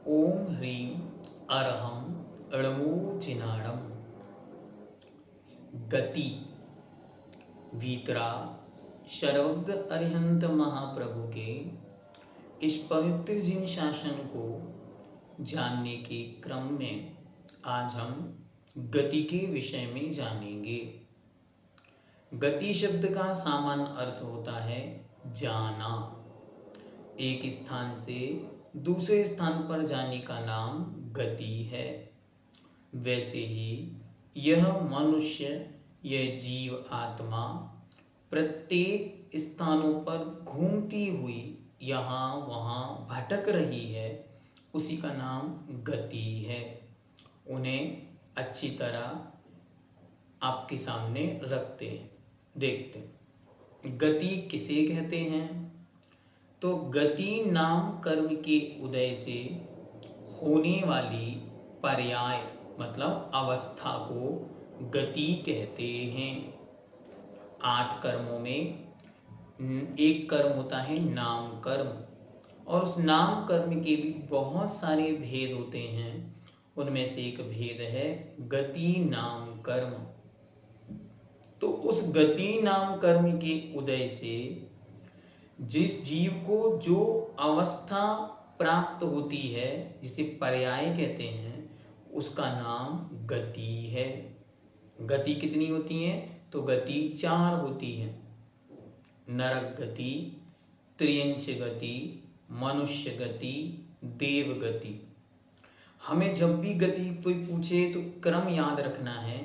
ओम ह्रीं अरहं णमोजिनाणम। गति भीतरा सर्वज्ञ अरिहंत महाप्रभु के इस पवित्र जिन शासन को जानने के क्रम में आज हम गति के विषय में जानेंगे। गति शब्द का सामान्य अर्थ होता है जाना। एक स्थान से दूसरे स्थान पर जाने का नाम गति है। वैसे ही यह मनुष्य, यह जीव आत्मा प्रत्येक स्थानों पर घूमती हुई यहाँ वहाँ भटक रही है, उसी का नाम गति है। उन्हें अच्छी तरह आपके सामने रखते हैं, देखते हैं। गति किसे कहते हैं? तो गति नाम कर्म के उदय से होने वाली पर्याय मतलब अवस्था को गति कहते हैं। 8 कर्मों में एक कर्म होता है नाम कर्म, और उस नाम कर्म के भी बहुत सारे भेद होते हैं। उनमें से एक भेद है गति नाम कर्म। तो उस गति नाम कर्म के उदय से जिस जीव को जो अवस्था प्राप्त होती है, जिसे पर्याय कहते हैं, उसका नाम गति है। गति कितनी होती है? तो गति 4 होती है। नरक गति, त्रियंच गति, मनुष्य गति, देव गति। हमें जब भी गति कोई पूछे तो क्रम याद रखना है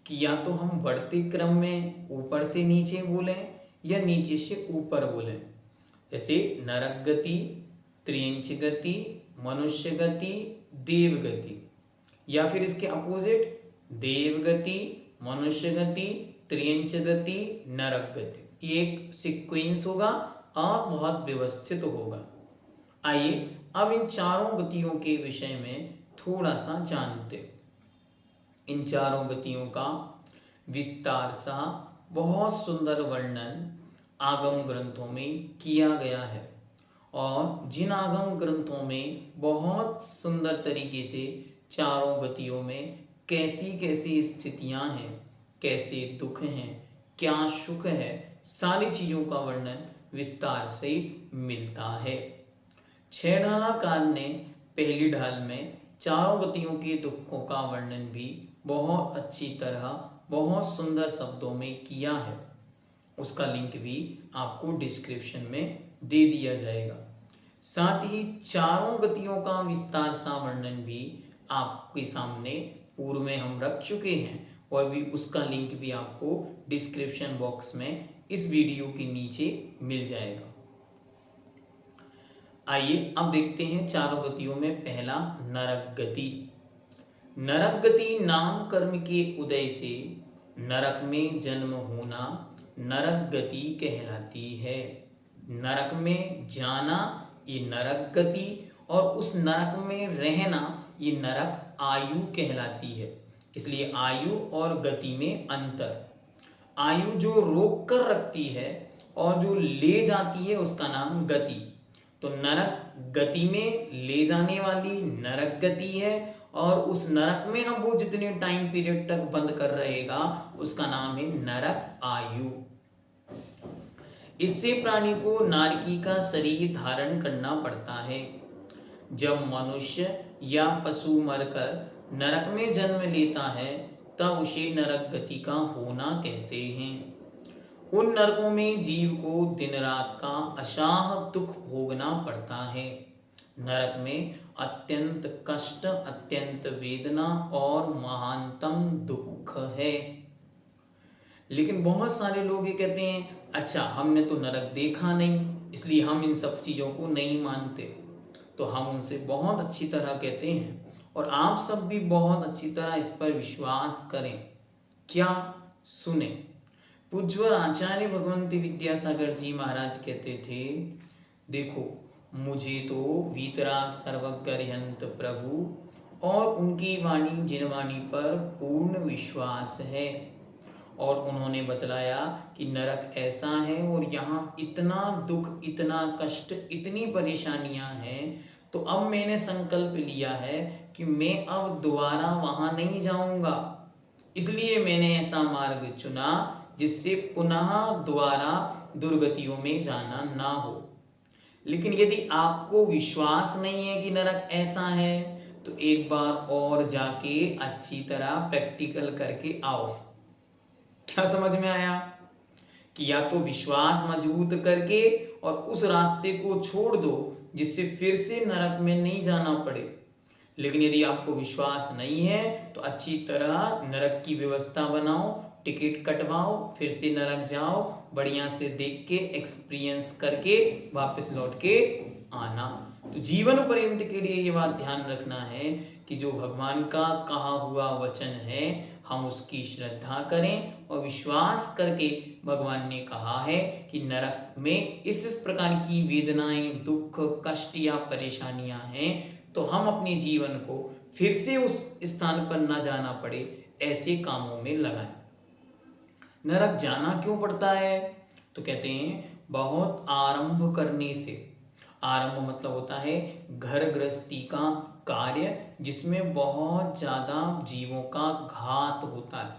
कि या तो हम बढ़ते क्रम में ऊपर से नीचे बोलें या नीचे से ऊपर बोलें। जैसे नरक गति, त्रियंच गति, मनुष्य गति, देव गति, या फिर इसके अपोजिट देव गति, मनुष्य गति, त्रियंच गति, नरक गति। ये एक सीक्वेंस होगा और बहुत व्यवस्थित होगा। आइए अब इन चारों गतियों के विषय में थोड़ा सा जानते। इन चारों गतियों का विस्तार सा बहुत सुंदर वर्णन आगम ग्रंथों में किया गया है, और जिन आगम ग्रंथों में बहुत सुंदर तरीके से चारों गतियों में कैसी कैसी स्थितियां हैं, कैसे दुख हैं, क्या सुख है, सारी चीज़ों का वर्णन विस्तार से मिलता है। 6 ढालाकार ने पहली ढाल में चारों गतियों के दुखों का वर्णन भी बहुत अच्छी तरह बहुत सुंदर शब्दों में किया है। उसका लिंक भी आपको डिस्क्रिप्शन में दे दिया जाएगा। साथ ही चारों गतियों का विस्तार सा वर्णन भी आपके सामने पूर्व में हम रख चुके हैं, और भी उसका लिंक भी आपको डिस्क्रिप्शन बॉक्स में इस वीडियो के नीचे मिल जाएगा। आइए अब देखते हैं चारों गतियों में पहला नरक गति। नरक गति नाम कर्म के उदय से नरक में जन्म होना नरक गति कहलाती है। नरक में जाना ये नरक गति, और उस नरक में रहना ये नरक आयु कहलाती है। इसलिए आयु और गति में अंतर। आयु जो रोक कर रखती है और जो ले जाती है उसका नाम गति। तो नरक गति में ले जाने वाली नरक गति है, और उस नरक में हम वो जितने टाइम पीरियड तक बंद कर रहेगा उसका नाम है नरक आयु। इससे प्राणी को नारकी का शरीर धारण करना पड़ता है। जब मनुष्य या पशु मरकर नरक में जन्म लेता है तब उसे नरक गति का होना कहते हैं। उन नरकों में जीव को दिन रात का अशाह दुख भोगना पड़ता है। नरक में अत्यंत कष्ट, अत्यंत वेदना और महानतम दुख है। लेकिन बहुत सारे लोग ये कहते हैं, अच्छा हमने तो नरक देखा नहीं इसलिए हम इन सब चीज़ों को नहीं मानते। तो हम उनसे बहुत अच्छी तरह कहते हैं, और आप सब भी बहुत अच्छी तरह इस पर विश्वास करें। क्या? सुने। पूज्य आचार्य भगवंत विद्यासागर जी महाराज कहते थे, देखो मुझे तो वीतराग सर्वज्ञ अरिहंत प्रभु और उनकी वाणी जिन वाणी पर पूर्ण विश्वास है, और उन्होंने बतलाया कि नरक ऐसा है और यहाँ इतना दुख, इतना कष्ट, इतनी परेशानियां हैं, तो अब मैंने संकल्प लिया है कि मैं अब दोबारा वहां नहीं जाऊंगा, इसलिए मैंने ऐसा मार्ग चुना जिससे पुनः दोबारा दुर्गतियों में जाना ना हो। लेकिन यदि आपको विश्वास नहीं है कि नरक ऐसा है, तो एक बार और जाके अच्छी तरह प्रैक्टिकल करके आओ। क्या समझ में आया? कि या तो विश्वास मजबूत करके और उस रास्ते को छोड़ दो जिससे फिर से नरक में नहीं जाना पड़े। लेकिन यदि आपको विश्वास नहीं है तो अच्छी तरह नरक की व्यवस्था बनाओ, टिकट कटवाओ, फिर से नरक जाओ, बढ़िया से देख के एक्सपीरियंस करके वापस लौट के आना। तो जीवन पर्यंत के लिए ये बात ध्यान रखना है कि जो भगवान का कहा हुआ वचन है हम उसकी श्रद्धा करें और विश्वास करके भगवान ने कहा है कि नरक में इस प्रकार की वेदनाएं, दुख, कष्ट या परेशानियां हैं, तो हम अपने जीवन को फिर से उस स्थान पर ना जाना पड़े ऐसे कामों में लगाएं। नरक जाना क्यों पड़ता है? तो कहते हैं बहुत आरंभ करने से। आरंभ मतलब होता है घर गृहस्थी का कार्य जिसमें बहुत ज़्यादा जीवों का घात होता है,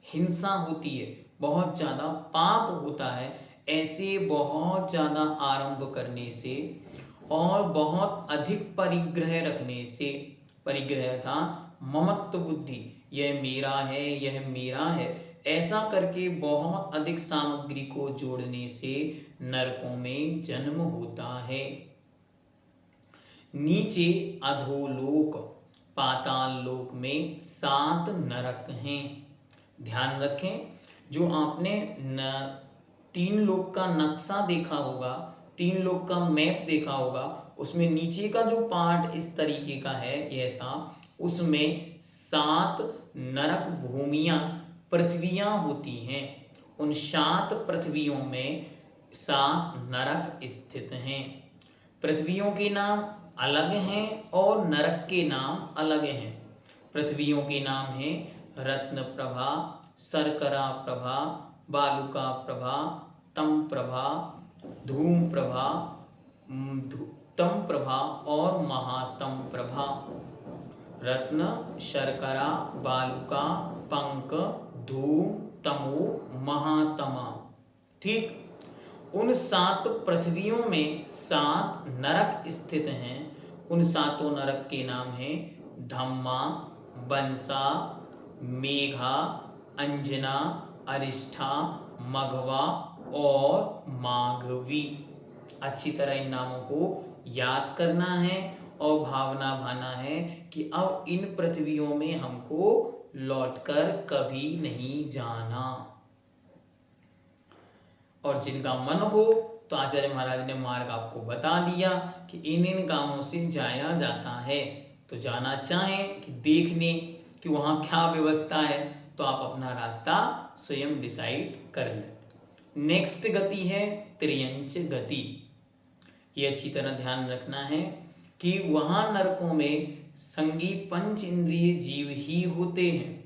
हिंसा होती है, बहुत ज़्यादा पाप होता है। ऐसे बहुत ज़्यादा आरंभ करने से और बहुत अधिक परिग्रह रखने से, परिग्रह था ममत्व बुद्धि, यह मेरा है, यह मेरा है, ऐसा करके बहुत अधिक सामग्री को जोड़ने से नरकों में जन्म होता है। नीचे अधोलोक, पाताल लोक में 7 नरक हैं। ध्यान रखें, जो आपने 3 लोक का नक्शा देखा होगा, 3 लोक का मैप देखा होगा, उसमें नीचे का जो पार्ट इस तरीके का है ऐसा, उसमें 7 नरक भूमियां, पृथ्वियां होती हैं। उन 7 पृथ्वियों में 7 नरक स्थित हैं। पृथ्वियों के नाम अलग हैं और नरक के नाम अलग हैं। पृथ्वियों के नाम हैं रत्न प्रभा, शर्करा प्रभा, बालुका प्रभा, तम प्रभा, धूम प्रभा, तम प्रभा और महातम प्रभा। रत्न, शर्करा, बालुका, पंक, धूम, तमो, महातमा। ठीक, उन 7 पृथ्वियों में 7 नरक स्थित हैं। उन 7 नरक के नाम हैं धम्मा, बंसा, मेघा, अंजना, अरिष्ठा, मघवा और माघवी। अच्छी तरह इन नामों को याद करना है और भावना भाना है कि अब इन पृथ्वियों में हमको लौटकर कभी नहीं जाना। और जिनका मन हो तो आचार्य महाराज ने मार्ग आपको बता दिया कि इन इन कामों से जाया जाता है। तो जाना चाहें कि देखने कि वहाँ क्या व्यवस्था है, तो आप अपना रास्ता स्वयं डिसाइड कर लें। नेक्स्ट गति है त्रियंच गति। ये अच्छी तरह ध्यान रखना है कि वहाँ नरकों में संगी पंच इंद्रिय जीव ही होते हैं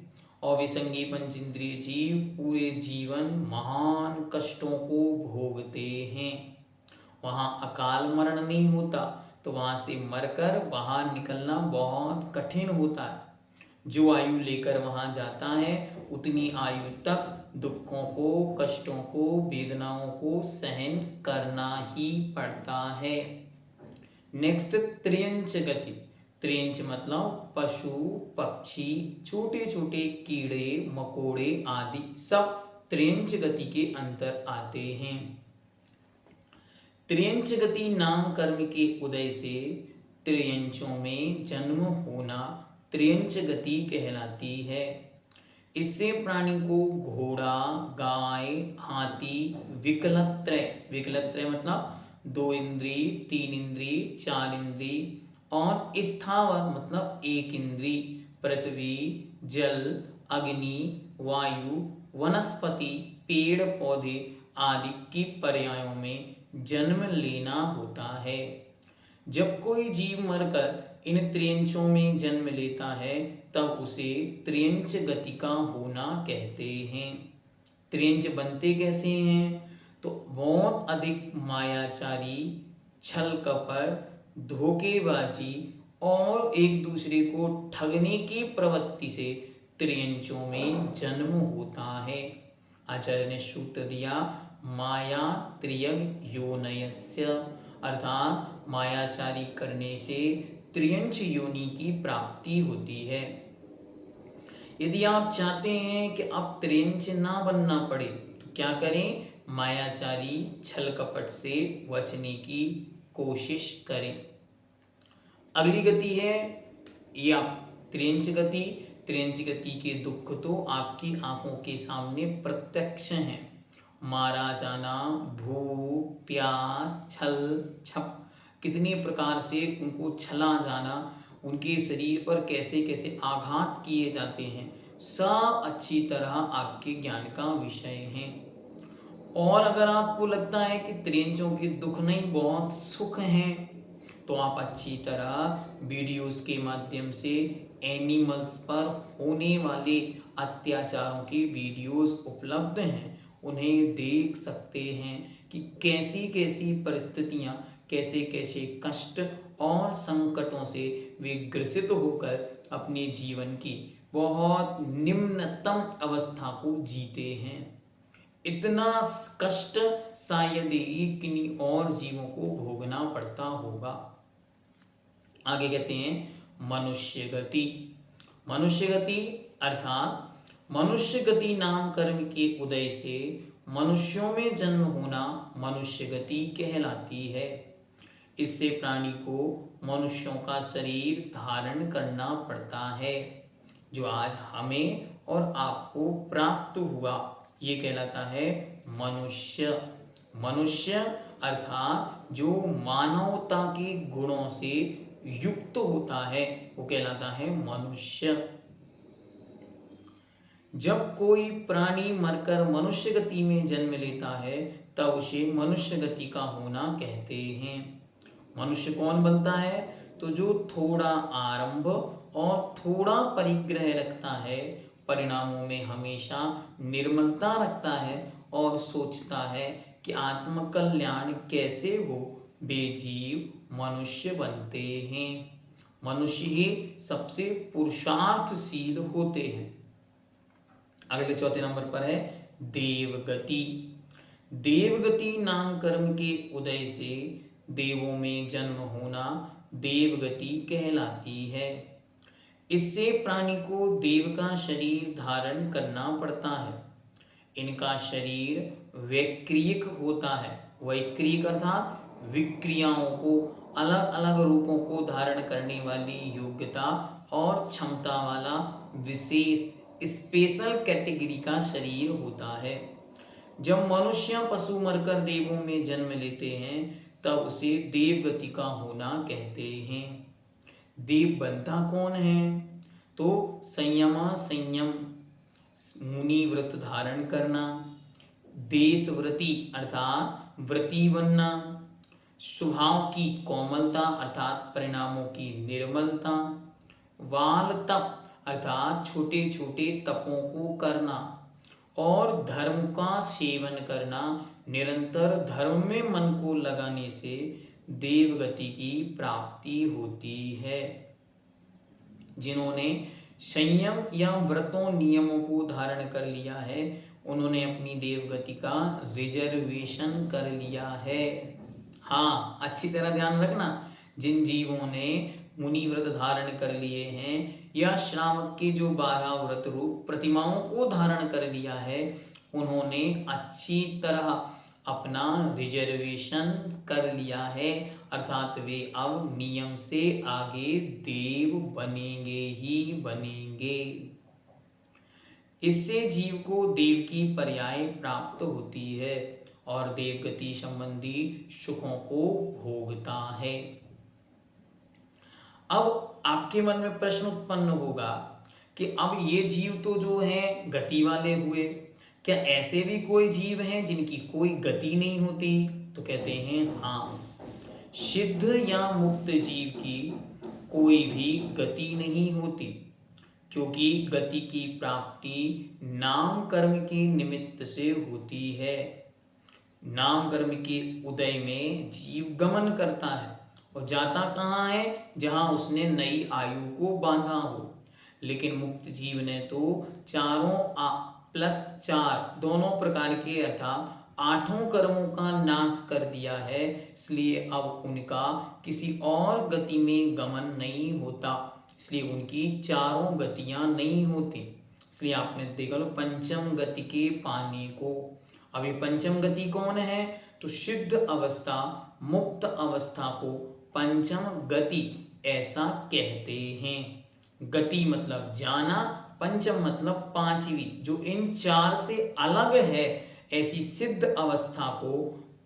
और विसंगी पंच इंद्रिय जीव पूरे जीवन महान कष्टों को भोगते हैं। वहाँ अकाल मरण नहीं होता, तो वहाँ से मरकर बाहर निकलना बहुत कठिन होता है। जो आयु लेकर वहाँ जाता है उतनी आयु तक दुखों को, कष्टों को, वेदनाओं को सहन करना ही पड़ता है। नेक्स्ट त्रियंच गति। त्रियंच मतलब पशु, पक्षी, छोटे छोटे कीड़े मकोड़े आदि सब त्रियंच गति के अंतर आते हैं। त्रियंच गति नाम कर्म के उदय से त्रियंचों में जन्म होना त्रियंच गति कहलाती है। इससे प्राणी को घोड़ा, गाय, हाथी, विकलत्रय, विकलत्रय मतलब 2 इंद्रिय, 3 इंद्रिय, 4 इंद्रिय और स्थावर मतलब 1 इंद्रिय, पृथ्वी, जल, अग्नि, वायु, वनस्पति, पेड़ पौधे आदि की पर्यायों में जन्म लेना होता है। जब कोई जीव मरकर इन त्रियंचों में जन्म लेता है तब उसे त्रियंच गति का होना कहते हैं। त्रियंच बनते कैसे हैं? तो बहुत अधिक मायाचारी, छल कपट, धोखेबाजी और एक दूसरे को ठगने की प्रवृत्ति से त्रियंचों में जन्म होता है। आचार्य ने सूत्र दिया माया त्रियग योनयस्य, अर्थात मायाचारी करने से त्रियंच योनि की प्राप्ति होती है। यदि आप चाहते हैं कि आप त्रियंच ना बनना पड़े तो क्या करें? मायाचारी छल कपट से बचने की कोशिश करें। अगली गति है या त्रियंच गति। त्रियंच गति के दुख तो आपकी आंखों के सामने प्रत्यक्ष हैं। मारा जाना, भूख प्यास, छल छप, कितने प्रकार से उनको छला जाना, उनके शरीर पर कैसे कैसे आघात किए जाते हैं, सब अच्छी तरह आपके ज्ञान का विषय हैं। और अगर आपको लगता है कि त्रियंचों के दुख नहीं बहुत सुख हैं, तो आप अच्छी तरह वीडियोस के माध्यम से एनिमल्स पर होने वाले अत्याचारों की वीडियोस उपलब्ध हैं, उन्हें देख सकते हैं कि कैसी कैसी परिस्थितियां, कैसे कैसे कष्ट और संकटों से वे ग्रसित होकर अपने जीवन की बहुत निम्नतम अवस्था को जीते हैं। इतना कष्ट शायद ही किन्हीं और जीवों को भोगना पड़ता होगा। आगे कहते हैं मनुष्य गति। मनुष्य गति अर्थात मनुष्य गति नाम कर्म के उदय से मनुष्यों में जन्म होना मनुष्य गति कहलाती है। इससे प्राणी को मनुष्यों का शरीर धारण करना पड़ता है, जो आज हमें और आपको प्राप्त हुआ, ये कहलाता है मनुष्य। मनुष्य अर्थात जो मानवता के गुणों से युक्त होता है वो कहलाता है मनुष्य। जब कोई प्राणी मरकर मनुष्य गति में जन्म लेता है तब उसे मनुष्य गति का होना कहते हैं। मनुष्य कौन बनता है? तो जो थोड़ा आरंभ और थोड़ा परिग्रह रखता है, परिणामों में हमेशा निर्मलता रखता है और सोचता है कि आत्म कल्याण कैसे हो, वे जीव मनुष्य बनते हैं। मनुष्य ही सबसे पुरुषार्थशील होते हैं। अगले चौथे नंबर पर है देवगति। देवगति नाम कर्म के उदय से देवों में जन्म होना देवगति कहलाती है। इससे प्राणी को देव का शरीर धारण करना पड़ता है। इनका शरीर वैक्रियक होता है। वैक्रियक अर्थात विक्रियाओं को, अलग अलग रूपों को धारण करने वाली योग्यता और क्षमता वाला विशेष स्पेशल कैटेगरी का शरीर होता है। जब मनुष्य पशु मरकर देवों में जन्म लेते हैं तब उसे देवगति का होना कहते हैं। देव बनता कौन है? तो संयम मुनि व्रत धारण करना, देश व्रति अर्थात व्रती बनना, स्वभाव की कोमलता अर्थात परिणामों की निर्मलता, वाल तप अर्थात छोटे छोटे तपों को करना और धर्म का सेवन करना, निरंतर धर्म में मन को लगाने से देवगति की प्राप्ति होती है। जिन्होंने संयम या व्रतों नियमों को धारण कर लिया है उन्होंने अपनी देवगति का रिजर्वेशन कर लिया है। हाँ, अच्छी तरह ध्यान रखना, जिन जीवों ने मुनि व्रत धारण कर लिए हैं या श्रावक के जो 12 व्रत रूप प्रतिमाओं को धारण कर लिया है, उन्होंने अच्छी तरह अपना रिजर्वेशन कर लिया है, अर्थात वे अब नियम से आगे देव बनेंगे ही बनेंगे। इससे जीव को देव की पर्याय प्राप्त होती है और देवगति संबंधी सुखों को भोगता है। अब आपके मन में प्रश्न उत्पन्न होगा कि अब ये जीव तो जो हैं गति वाले हुए, क्या ऐसे भी कोई जीव हैं जिनकी कोई गति नहीं होती? तो कहते हैं हाँ, सिद्ध या मुक्त जीव की कोई भी गति नहीं होती, क्योंकि गति की प्राप्ति नाम कर्म के निमित्त से होती है। नाम कर्म के उदय में जीव गमन करता है और जाता कहाँ है? जहाँ उसने नई आयु को बांधा हो। लेकिन मुक्त जीव ने तो चारों प्लस चार दोनों प्रकार के अर्थात आठों कर्मों का नाश कर दिया है, इसलिए अब उनका किसी और गति में गमन नहीं होता, इसलिए उनकी चारों गतियां नहीं होती। इसलिए आपने देखा लो पंचम गति के पाने को। अब ये पंचम गति कौन है? तो शुद्ध अवस्था, मुक्त अवस्था को पंचम गति ऐसा कहते हैं। गति मतलब जाना, पंचम मतलब पांचवी, जो इन चार से अलग है, ऐसी सिद्ध अवस्था को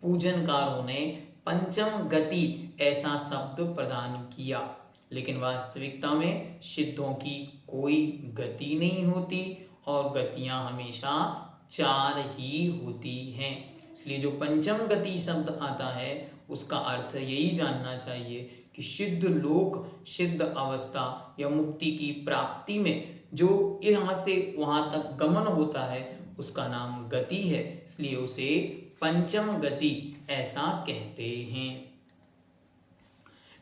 पूजनकारों ने पंचम गति ऐसा शब्द प्रदान किया। लेकिन वास्तविकता में सिद्धों की कोई गति नहीं होती और गतियां हमेशा चार ही होती हैं। इसलिए जो पंचम गति शब्द आता है उसका अर्थ यही जानना चाहिए कि सिद्ध लोक, सिद्ध अवस्था या मुक्ति की प्राप्ति में जो यहाँ से वहां तक गमन होता है उसका नाम गति है, इसलिए उसे पंचम गति ऐसा कहते हैं।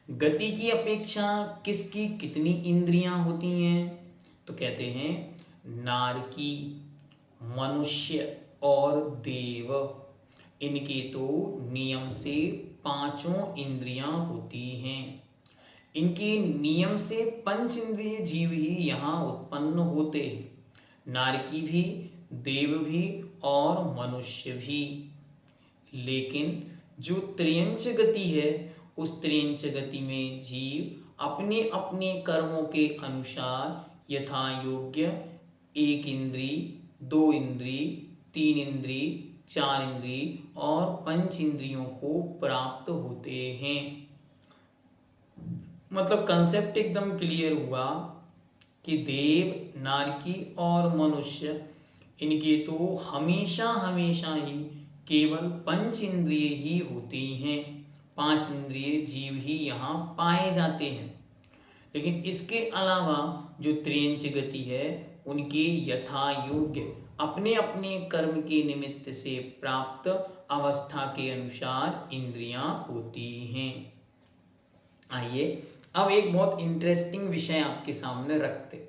गति की अपेक्षा किसकी कितनी इंद्रियां होती हैं? तो कहते हैं नारकी, मनुष्य और देव, इनके तो नियम से पांचों इंद्रियां होती हैं। इनके नियम से पंच इंद्रिय जीव ही यहाँ उत्पन्न होते हैं, नारकी भी, देव भी और मनुष्य भी। लेकिन जो त्रियंच गति है उस त्रियंच गति में जीव अपने अपने कर्मों के अनुसार यथा योग्य एक इंद्री, दो इंद्री, तीन इंद्री, चार इंद्री और पंच इंद्रियों को प्राप्त होते हैं। मतलब कंसेप्ट एकदम क्लियर हुआ कि देव, नारकी और मनुष्य इनके तो हमेशा हमेशा ही केवल पंच इंद्रिय ही होती हैं, पांच इंद्रिय जीव ही यहाँ पाए जाते हैं। लेकिन इसके अलावा जो त्रियंच गति है उनके यथा योग्य अपने अपने कर्म के निमित्त से प्राप्त अवस्था के अनुसार इंद्रियां होती हैं। आइए अब एक बहुत इंटरेस्टिंग विषय आपके सामने रखते।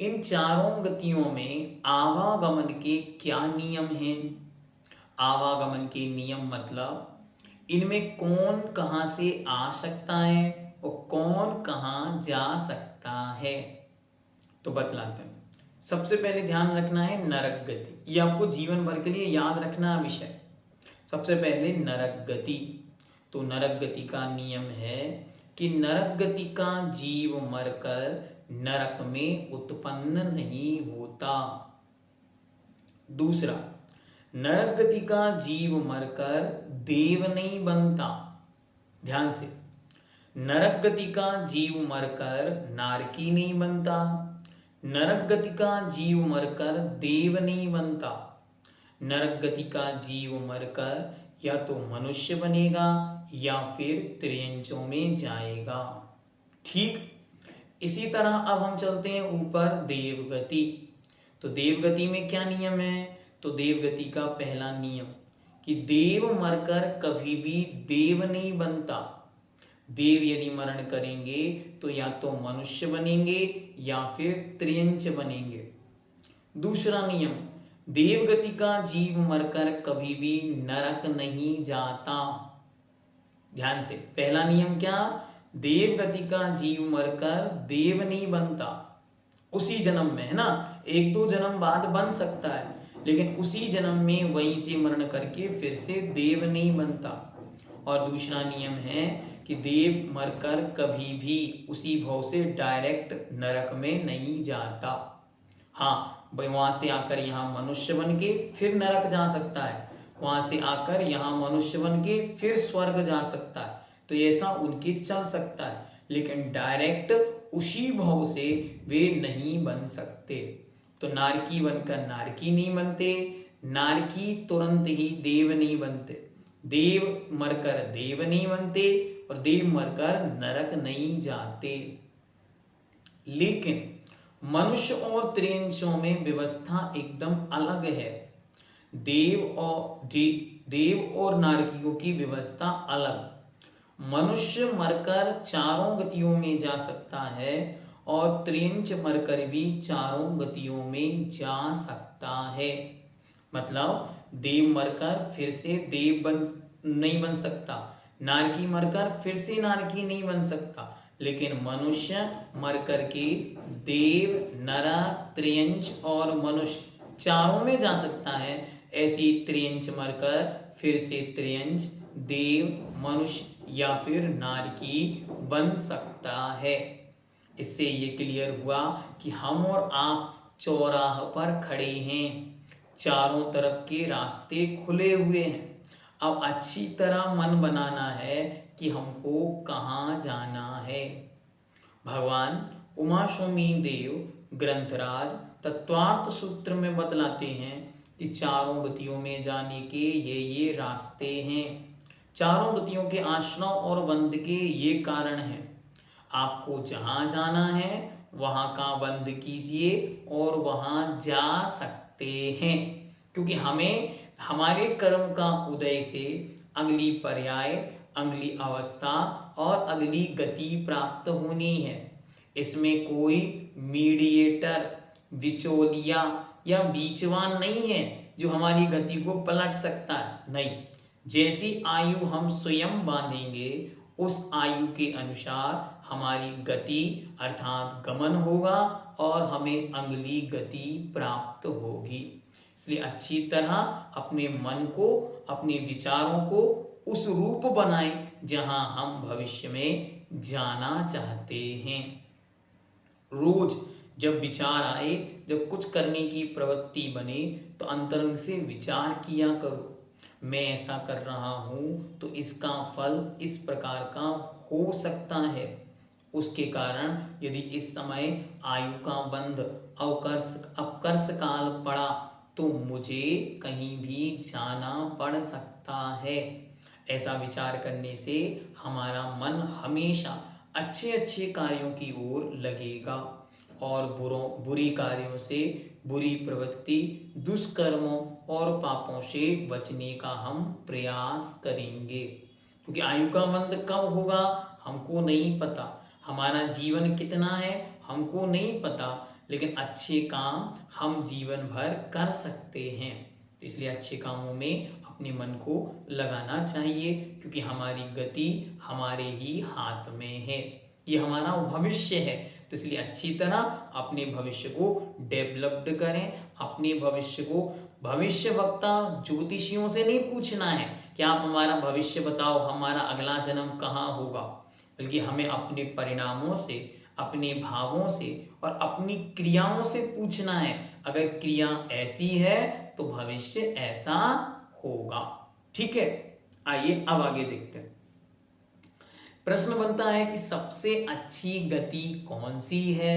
इन चारों गतियों में आवागमन के क्या नियम हैं? आवागमन के नियम मतलब इनमें कौन कहाँ से आ सकता है और कौन कहाँ जा सकता है, तो बतलाते हैं। सबसे पहले ध्यान रखना है नरक गति, ये आपको जीवन भर के लिए याद रखना विषय। सबसे पहले नरक गति, तो नरक गति का नियम है कि नरक गति का जीव मरकर नरक में उत्पन्न नहीं होता। दूसरा, नरक गति का जीव मरकर देव नहीं बनता। ध्यान से, नरक गति का जीव मरकर नारकी नहीं बनता, नरक गति का जीव मरकर देव नहीं बनता, नरक गति का जीव मरकर या तो मनुष्य बनेगा या फिर त्रियंचों में जाएगा। ठीक इसी तरह अब हम चलते हैं ऊपर देवगति। तो देवगति में क्या नियम है? तो देवगति का पहला नियम कि देव मरकर कभी भी देव नहीं बनता। देव यदि मरण करेंगे तो या तो मनुष्य बनेंगे या फिर त्रियंच बनेंगे। दूसरा नियम, देवगति का जीव मरकर कभी भी नरक नहीं जाता। ध्यान से, पहला नियम क्या? देवगति का जीव मरकर देव नहीं बनता। उसी जन्म में, है ना, एक दो जन्म बाद बन सकता है, लेकिन उसी जन्म में वहीं से मरण करके फिर से देव नहीं बनता। और दूसरा नियम है कि देव मरकर कभी भी उसी भाव से डायरेक्ट नरक में नहीं जाता। हाँ, वहां से आकर यहाँ मनुष्य बन के फिर नरक जा सकता है, वहां से आकर यहाँ मनुष्य बन के फिर स्वर्ग जा सकता है, तो ऐसा उनके चल सकता है, लेकिन डायरेक्ट उसी भाव से वे नहीं बन सकते। तो नारकी बनकर नारकी नहीं बनते, नारकी तुरंत ही देव नहीं बनते, देव मरकर देव नहीं बनते और देव मरकर नरक नहीं जाते। लेकिन मनुष्य और त्रियंचों में व्यवस्था एकदम अलग है। देव और नारकियों की व्यवस्था अलग। मनुष्य मरकर चारों गतियों में जा सकता है और त्रियंच मरकर भी चारों गतियों में जा सकता है। मतलब देव मरकर फिर से देव नहीं बन सकता, नारकी मरकर फिर से नारकी नहीं बन सकता, लेकिन मनुष्य मरकर के देव, नरक, त्रियंच और मनुष्य चारों में जा सकता है। ऐसी त्रियंच मरकर फिर से त्रियंच, देव, मनुष्य या फिर नारकी बन सकता है। इससे ये क्लियर हुआ कि हम और आप चौराह पर खड़े हैं, चारों तरफ के रास्ते खुले हुए हैं। अब अच्छी तरह मन बनाना है कि हमको कहाँ जाना है। भगवान उमा स्वामी देव ग्रंथराज तत्वार्थ सूत्र में बतलाते हैं कि चारों गतियों में जाने के ये रास्ते हैं। चारों गतियों के आश्रम और बंध के ये कारण हैं। आपको जहाँ जाना है वहाँ का बंद कीजिए और वहाँ जा सकते हैं, क्योंकि हमें हमारे कर्म का उदय से अगली पर्याय, अगली अवस्था और अगली गति प्राप्त होनी है। इसमें कोई मीडिएटर, बिचौलिया या बीचवान नहीं है जो हमारी गति को पलट सकता है। नहीं, जैसी आयु हम स्वयं बांधेंगे उस आयु के अनुसार हमारी गति अर्थात गमन होगा और हमें अगली गति प्राप्त होगी। इसलिए अच्छी तरह अपने मन को, अपने विचारों को उस रूप बनाएं जहां हम भविष्य में जाना चाहते हैं। रोज जब विचार आए, जब कुछ करने की प्रवृत्ति बने, तो अंतरंग से विचार किया करो, मैं ऐसा कर रहा हूँ तो इसका फल इस प्रकार का हो सकता है। उसके कारण यदि इस समय आयु का बंध अपकर्ष काल पड़ा तो मुझे कहीं भी जाना पड़ सकता है। ऐसा विचार करने से हमारा मन हमेशा अच्छे अच्छे कार्यों की ओर लगेगा और बुरी कार्यों से, बुरी प्रवृत्ति, दुष्कर्मों और पापों से बचने का हम प्रयास करेंगे। क्योंकि आयु का बंध कब होगा हमको नहीं पता, हमारा जीवन कितना है हमको नहीं पता, लेकिन अच्छे काम हम जीवन भर कर सकते हैं। तो इसलिए अच्छे कामों में अपने मन को लगाना चाहिए, क्योंकि हमारी गति हमारे ही हाथ में है, ये हमारा भविष्य है। तो इसलिए अच्छी तरह अपने भविष्य को डेवलप्ड करें। अपने भविष्य को भविष्य वक्ता ज्योतिषियों से नहीं पूछना है कि आप हमारा भविष्य बताओ, हमारा अगला जन्म कहाँ होगा, बल्कि हमें अपने परिणामों से, अपने भावों से और अपनी क्रियाओं से पूछना है। अगर क्रिया ऐसी है तो भविष्य ऐसा होगा। ठीक है, आइए अब आगे देखते हैं। प्रश्न बनता है कि सबसे अच्छी गति कौन सी है?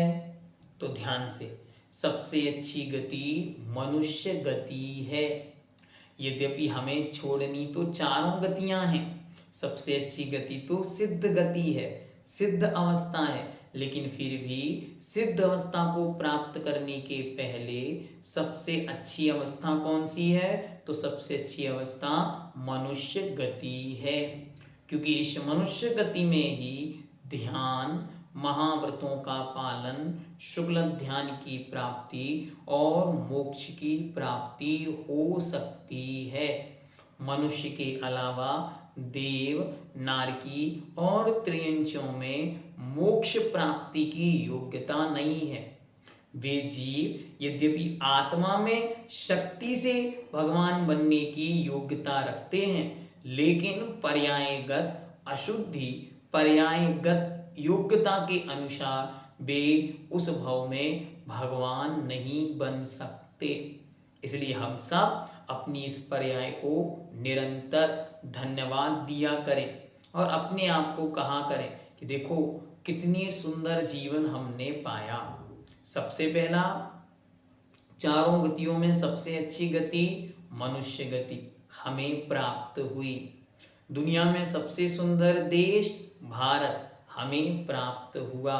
तो ध्यान से, सबसे अच्छी गति मनुष्य गति है। यद्यपि हमें छोड़नी तो चारों गतियां हैं, सबसे अच्छी गति तो सिद्ध गति है, सिद्ध अवस्था है, लेकिन फिर भी सिद्ध अवस्था को प्राप्त करने के पहले सबसे अच्छी अवस्था कौन सी है? तो सबसे अच्छी अवस्था मनुष्य गति है, क्योंकि इस मनुष्य गति में ही ध्यान, महाव्रतों का पालन, शुक्ल ध्यान की प्राप्ति और मोक्ष की प्राप्ति हो सकती है। मनुष्य के अलावा देव, नारकी और त्रियंचों में मोक्ष प्राप्ति की योग्यता नहीं है। वे जीव यद्यपि आत्मा में शक्ति से भगवान बनने की योग्यता रखते हैं, लेकिन पर्यायगत अशुद्धि, पर्यायगत योग्यता के अनुसार वे उस भव में भगवान नहीं बन सकते। इसलिए हम सब अपनी इस पर्याय को निरंतर धन्यवाद दिया करें और अपने आप को कहा करें कि देखो कितनी सुंदर जीवन हमने पाया। सबसे पहला, चारों गतियों में सबसे अच्छी गति मनुष्य गति हमें प्राप्त हुई। दुनिया में सबसे सुंदर देश भारत हमें प्राप्त हुआ।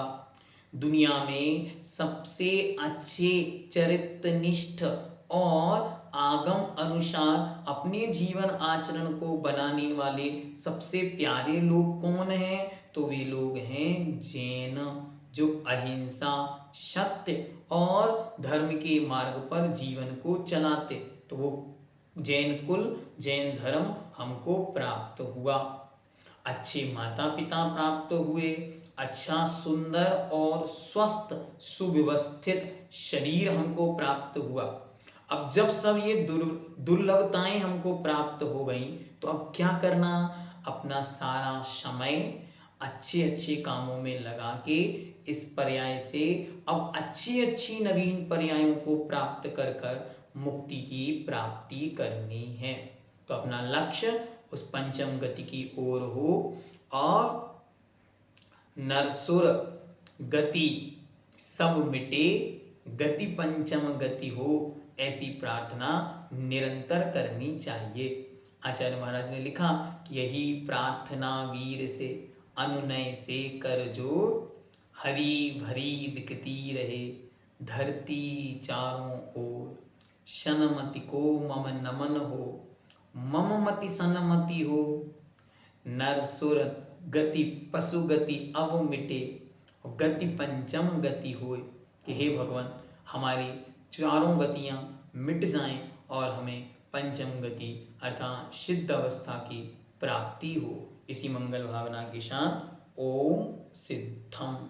दुनिया में सबसे अच्छे चरित्रनिष्ठ और आगम अनुसार अपने जीवन आचरण को बनाने वाले सबसे प्यारे लोग कौन हैं? तो वे लोग हैं जैन, जो अहिंसा, सत्य और धर्म के मार्ग पर जीवन को चलाते। तो वो जैन कुल, जैन धर्म हमको प्राप्त हुआ। अच्छे माता पिता प्राप्त हुए, अच्छा सुंदर और स्वस्थ सुव्यवस्थित शरीर हमको प्राप्त हुआ। अब जब सब ये दुर्लभताएं हमको प्राप्त हो गई, तो अब क्या करना? अपना सारा समय अच्छे अच्छे कामों में लगा के इस पर्याय से अब अच्छी अच्छी नवीन पर्यायों को प्राप्त कर कर मुक्ति की प्राप्ति करनी है। तो अपना लक्ष्य उस पंचम गति की ओर हो और नरसुर गति सब मिटे, गति पंचम गति हो, ऐसी प्रार्थना निरंतर करनी चाहिए। आचार्य महाराज ने लिखा कि यही प्रार्थना वीर से अनुनय से कर जोड़, हरी भरी दिखती रहे धरती चारों ओर। सनमति को मम नमन हो, मम मति सनमति हो, नरसुर गति पशु गति अब मिटे, गति पंचम गति होए। कि हे भगवान, हमारी चारों गतियां मिट जाएं और हमें पंचम गति अर्थात सिद्ध अवस्था की प्राप्ति हो। इसी मंगल भावना के साथ ओम सिद्धम।